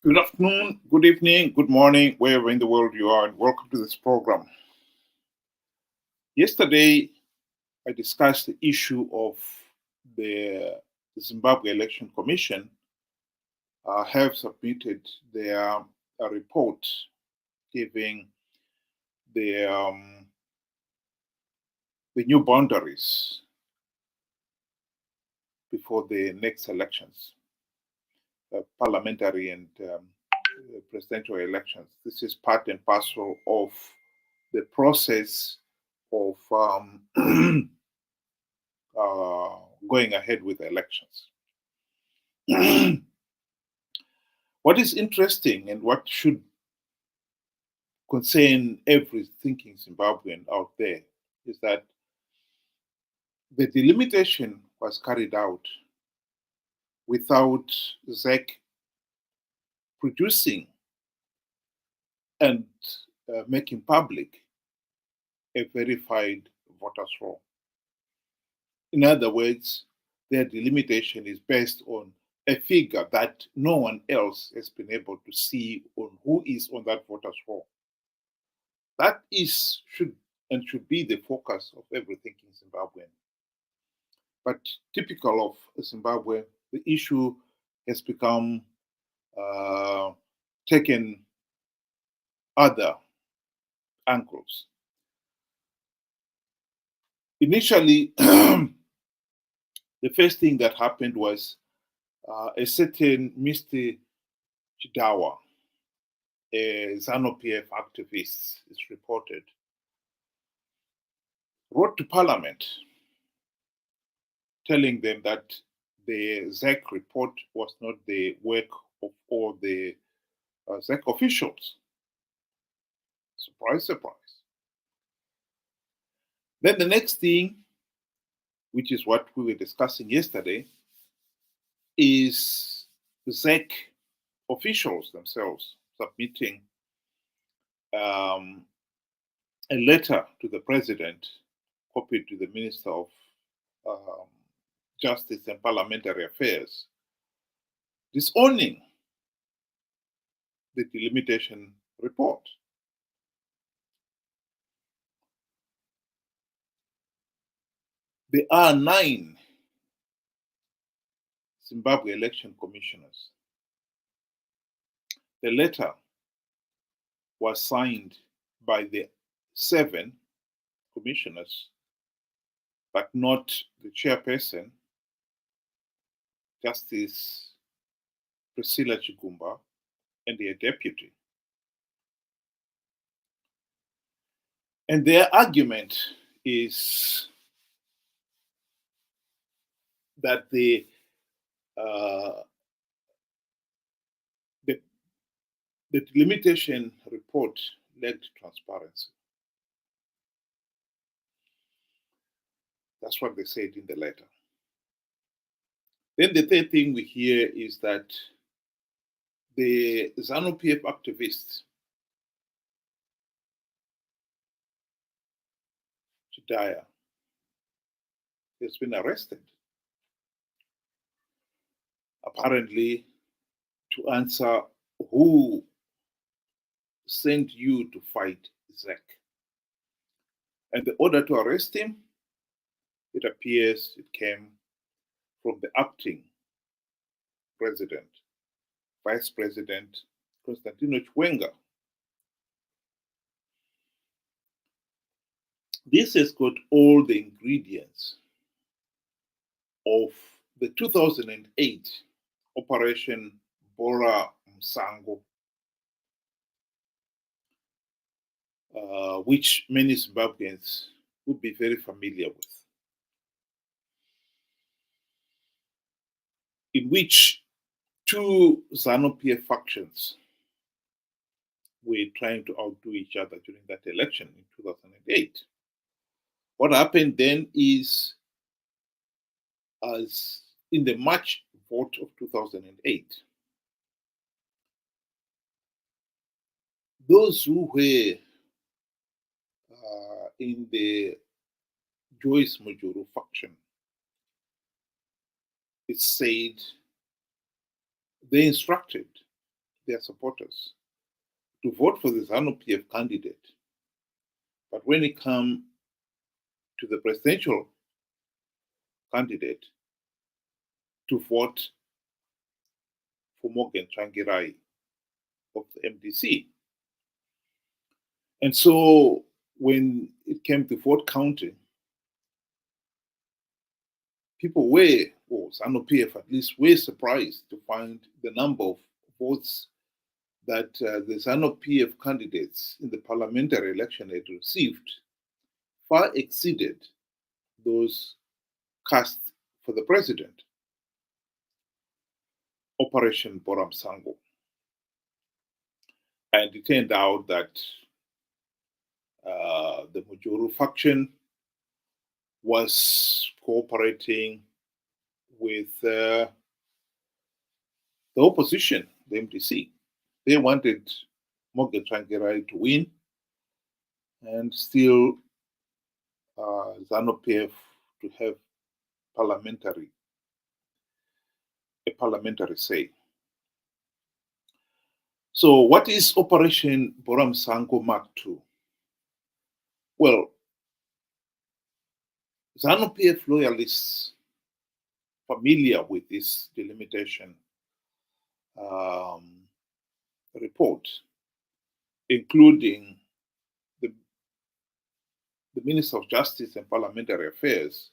Good afternoon, good evening, good morning, wherever in the world you are, and welcome to this program. Yesterday, I discussed the issue of the Zimbabwe Election Commission have submitted their report giving the new boundaries before the next elections, parliamentary and presidential elections. This is part and parcel of the process of going ahead with the elections. What is interesting and what should concern every thinking Zimbabwean out there is that the delimitation was carried out without ZEC producing and making public a verified voters' roll. In other words, their delimitation is based on a figure that no one else has been able to see on who is on that voters' roll. That should be the focus of every thinking Zimbabwean. But typical of Zimbabwe, the issue has become taken other angles. Initially, the first thing that happened was a certain Mr. Chidawa, a Zanu-PF activist, is reported, wrote to Parliament telling them that the ZEC report was not the work of all the ZEC officials. Surprise, surprise. Then the next thing, which is what we were discussing yesterday, is the ZEC officials themselves submitting a letter to the president, copied to the Minister of Justice and Parliamentary Affairs, disowning the delimitation report. There are 9 Zimbabwe election commissioners. The letter was signed by the 7 commissioners, but not the chairperson, Justice Priscilla Chigumba, and their deputy. And their argument is that the delimitation report lacked transparency. That's what they said in the letter. Then the third thing we hear is that the Zanu-PF activist, Chidawa, has been arrested, apparently to answer who sent you to fight ZEC. And the order to arrest him, it appears it came from the acting president, Vice President Constantino Chiwenga. This has got all the ingredients of the 2008 Operation Bora Msango, which many Zimbabweans would be very familiar with, in which 2 Zanu-PF factions were trying to outdo each other during that election in 2008. What happened then is, as in the March vote of 2008, those who were in the Joyce Mujuru faction, it said they instructed their supporters to vote for the Zanu-PF candidate. But when it comes to the presidential candidate, to vote for Morgan Tsvangirai of the MDC. And so when it came to vote counting, people were, or Zanu-PF at least, were surprised to find the number of votes that the Zanu-PF candidates in the parliamentary election had received far exceeded those cast for the president. Operation Boram Sango. And it turned out that the Mujuru faction was cooperating with the opposition, the MDC. They wanted Morgan Tsvangirai to win and still Zanu-PF to have a parliamentary say. So what is Operation Boram Sango Mark II? Well, Zanu-PF loyalists familiar with this delimitation report, including the Minister of Justice and Parliamentary Affairs,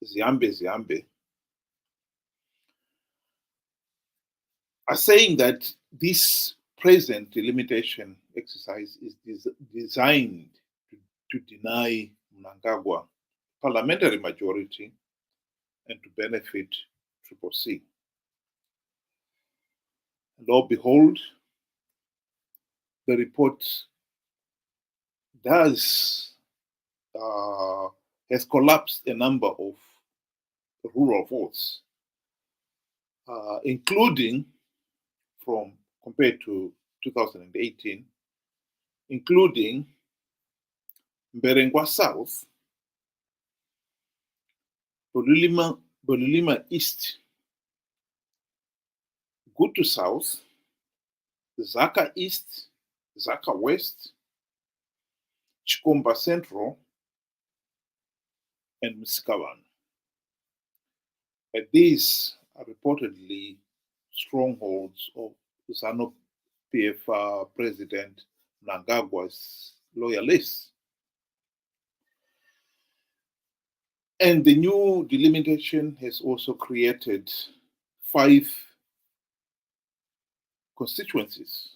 Ziyambi Ziyambi, are saying that this present delimitation exercise is designed to deny Mnangagwa parliamentary majority and to benefit Triple C. Lo and behold, the report has collapsed a number of rural votes, including compared to 2018, including Mberengwa South, Bolilima East, Gutu South, Zaka East, Zaka West, Chikomba Central, and Msikawan. And these are reportedly strongholds of Zanu-PF President Mnangagwa's loyalists. And the new delimitation has also created 5 constituencies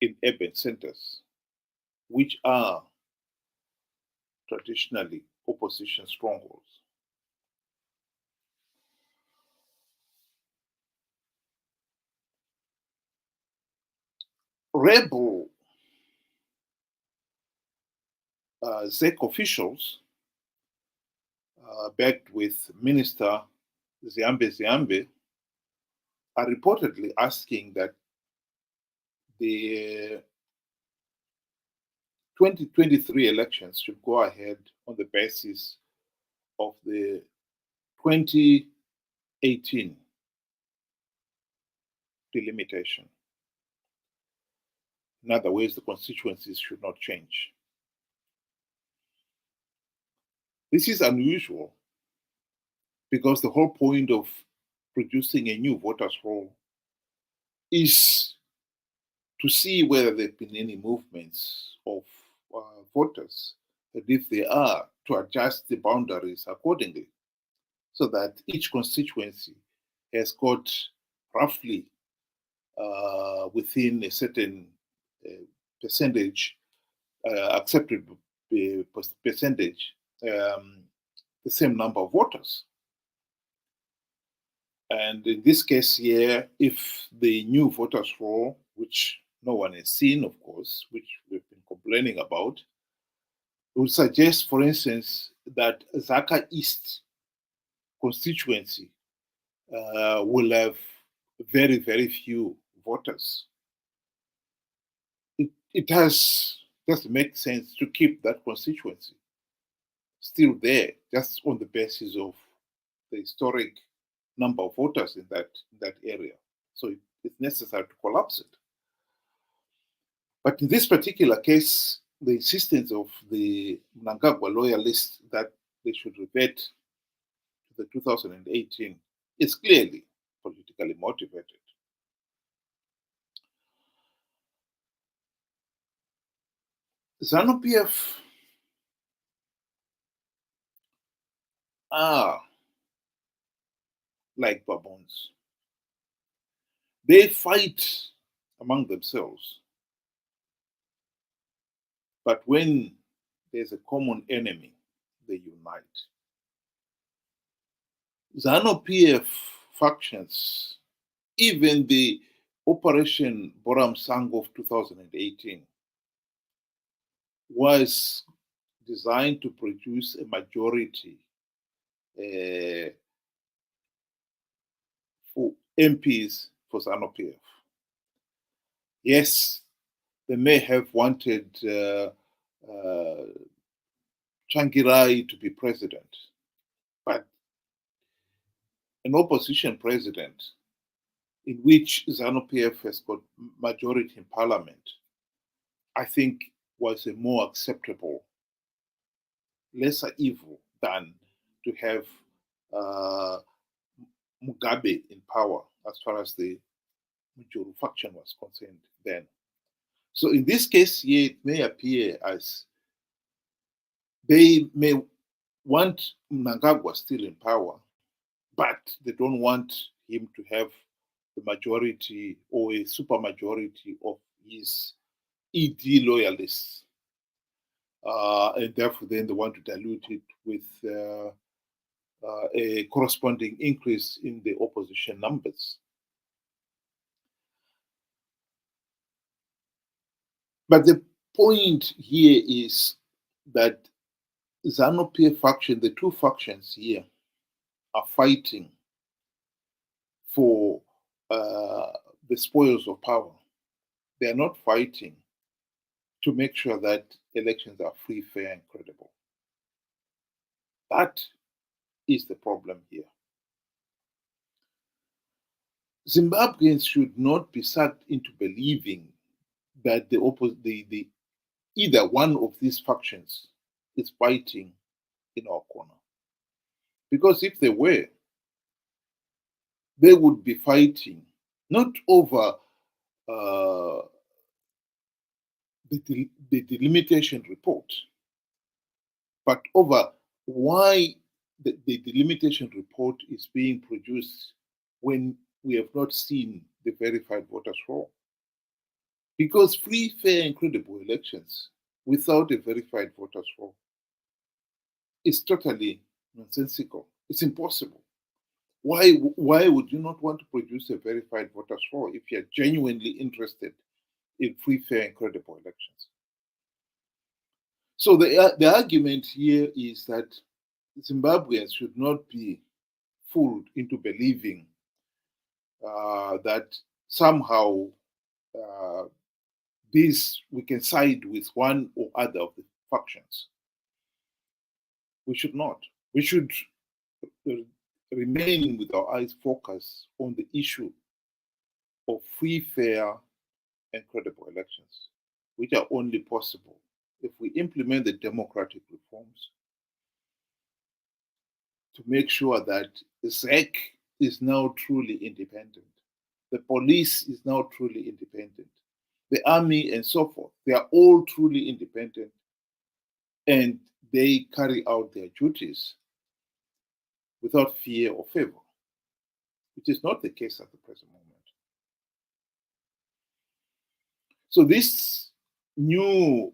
in urban centers, which are traditionally opposition strongholds. Rebel ZEC officials, backed with Minister Ziyambi Ziyambi, are reportedly asking that the 2023 elections should go ahead on the basis of the 2018 delimitation. In other words, the constituencies should not change. This is unusual because the whole point of producing a new voters' roll is to see whether there have been any movements of voters, and if they are, to adjust the boundaries accordingly, so that each constituency has got roughly within a certain percentage, accepted percentage, the same number of voters. And in this case here, if the new voters roll, which no one has seen, of course, which we've been complaining about, would suggest, for instance, that Zaka East constituency will have very, very few voters. It doesn't make sense to keep that constituency still there, just on the basis of the historic number of voters in that area. So it's necessary to collapse it. But in this particular case, the insistence of the Mnangagwa loyalists that they should revert to the 2018 is clearly politically motivated. Zanu-PF are like baboons. They fight among themselves. But when there's a common enemy, they unite. Zanu-PF factions, even the Operation Boram Sango of 2018, was designed to produce a majority for MPs for Zanu-PF. Yes, they may have wanted Changirai to be president, but an opposition president in which Zanu-PF has got majority in parliament, I think was a more acceptable, lesser evil than to have Mugabe in power as far as the Mujuru faction was concerned then. So in this case here, it may appear as they may want Mnangagwa still in power, but they don't want him to have the majority or a supermajority of his ED loyalists. And therefore then they want to dilute it with a corresponding increase in the opposition numbers. But the point here is that Zanu-PF faction, the two factions here, are fighting for the spoils of power. They are not fighting to make sure that elections are free, fair, and credible. That is the problem here. Zimbabweans should not be sucked into believing that either one of these factions is fighting in our corner. Because if they were, they would be fighting not over the delimitation report, but over why the delimitation report is being produced when we have not seen the verified voters roll. Because free, fair, and credible elections without a verified voters roll is totally nonsensical. It's impossible. Why would you not want to produce a verified voters roll if you're genuinely interested in free, fair, and credible elections? So the argument here is that Zimbabweans should not be fooled into believing that somehow we can side with one or other of the factions. We should not. We should remain with our eyes focused on the issue of free, fair, and credible elections, which are only possible if we implement the democratic reforms to make sure that the ZEC is now truly independent, the police is now truly independent, the army and so forth, they are all truly independent and they carry out their duties without fear or favor, which is not the case at the present moment. So this new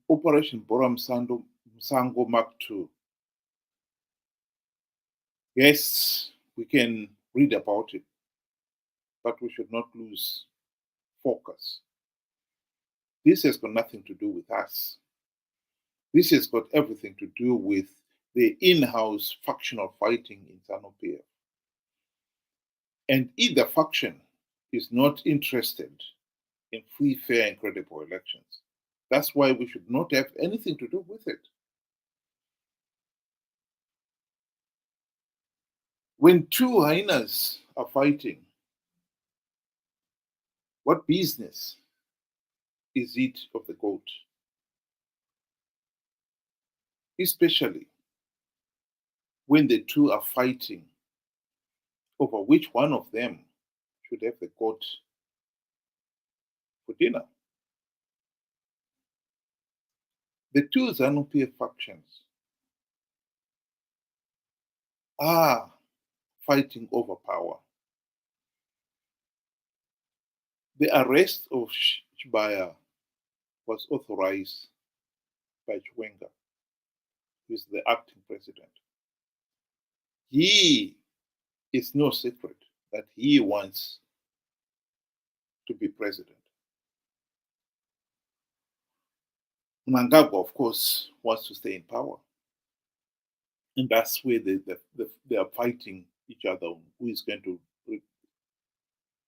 Operation Boram Sango Mark II, yes, we can read about it, but we should not lose focus. This has got nothing to do with us. This has got everything to do with the in-house factional fighting in Zanu-PF. And either faction is not interested in free, fair, and credible elections. That's why we should not have anything to do with it. When two hyenas are fighting, What business is it of the court? Especially when the two are fighting over which one of them should have the court for dinner. The two Zanu-PF factions are fighting over power. The arrest of Chidawa was authorized by Chiwenga, who is the acting president. He is no secret that he wants to be president. Mnangagwa, of course, wants to stay in power. And that's where they are fighting each other on who is going to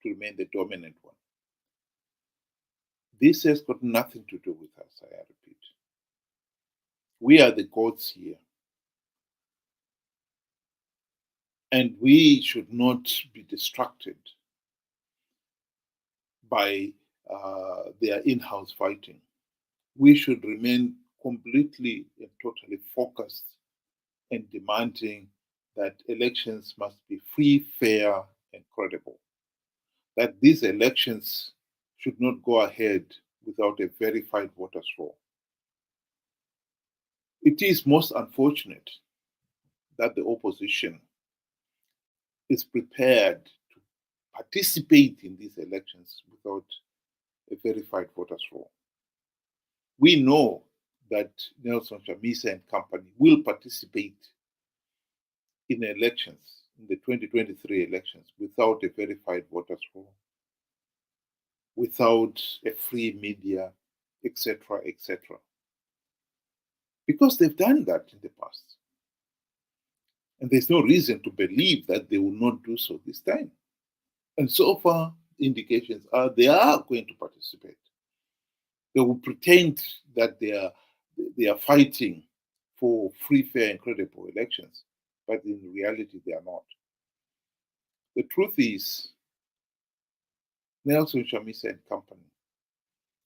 remain the dominant one. This has got nothing to do with us, I repeat. We are the gods here. And we should not be distracted by their in-house fighting. We should remain completely and totally focused and demanding that elections must be free, fair, and credible. That these elections should not go ahead without a verified voters' roll. It is most unfortunate that the opposition is prepared to participate in these elections without a verified voters' roll. We know that Nelson Chamisa and company will participate in elections, in the 2023 elections, without a verified voters' roll, without a free media, etc., etc. Because they've done that in the past. And there's no reason to believe that they will not do so this time. And so far, indications are they are going to participate. They will pretend that they are fighting for free, fair, and credible elections, but in reality, they are not. The truth is, Nelson Chamisa and company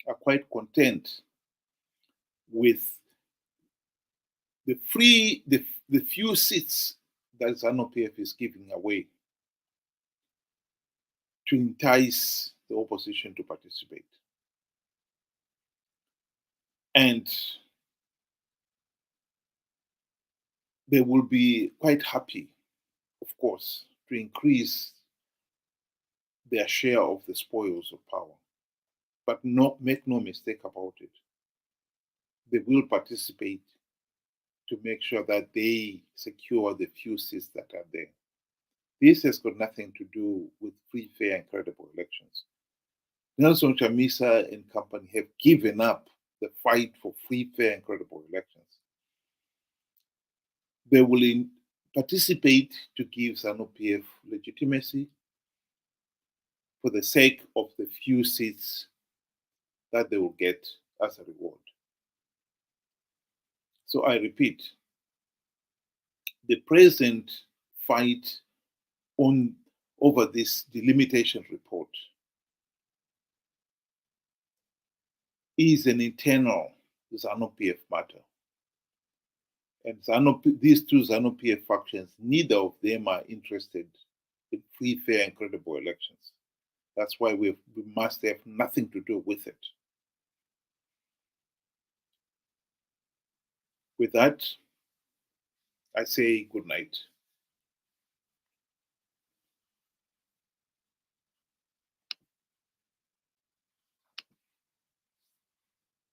are quite content with the few seats that Zanu-PF is giving away to entice the opposition to participate. And they will be quite happy, of course, to increase their share of the spoils of power. But make no mistake about it. They will participate to make sure that they secure the few seats that are there. This has got nothing to do with free, fair, and credible elections. Nelson Chamisa and company have given up the fight for free, fair, and credible elections. They will participate to give Zanu-PF legitimacy for the sake of the few seats that they will get as a reward. So I repeat, the present fight over this delimitation report is an internal Zanu-PF matter. And these two Zanu-PF factions, neither of them are interested in free, fair, and credible elections. That's why we must have nothing to do with it. With that, I say good night.